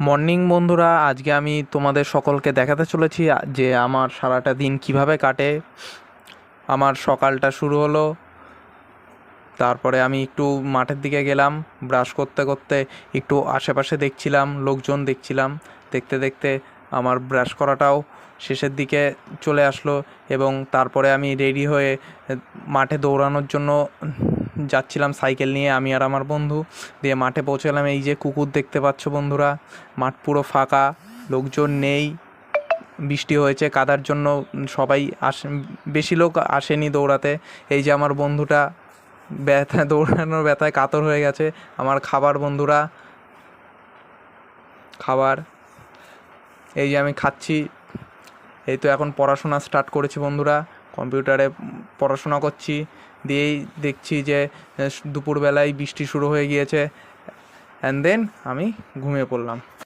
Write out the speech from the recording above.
Morning বন্ধুরা, আজকে আমি তোমাদের সকলকে দেখাতে চলেছি যে আমার সারাটা দিন কিভাবে কাটে। আমার সকালটা শুরু হলো, তারপরে আমি একটু মাঠের দিকে গেলাম। ব্রাশ করতে করতে একটু আশেপাশে দেখছিলাম, লোকজন দেখছিলাম। দেখতে দেখতে আমার ব্রাশ করাটাও শেষের দিকে চলে আসলো এবং তারপরে আমি রেডি হয়ে মাঠে দৌড়ানোর জন্য যাচ্ছিলাম সাইকেল নিয়ে, আমি আর আমার বন্ধু। দিয়ে মাঠে পৌঁছালাম। এই যে কুকুর দেখতে পাচ্ছ বন্ধুরা, মাঠ পুরো ফাঁকা, লোকজন নেই। বৃষ্টি হয়েছে, কাদার জন্য সবাই বেশি লোক আসেনি দৌড়াতে। এই যে আমার বন্ধুটা দৌড়ানোর ব্যথায় কাতর হয়ে গেছে। আমার খাবার বন্ধুরা, খাবার এই যে আমি খাচ্ছি। এই তো এখন পড়াশোনা স্টার্ট করেছি বন্ধুরা, কম্পিউটারে পড়াশোনা করছি। দিয়েই দেখছি যে দুপুরবেলায় বৃষ্টি শুরু হয়ে গিয়েছে, অ্যান্ড দেন আমি ঘুমিয়ে পড়লাম।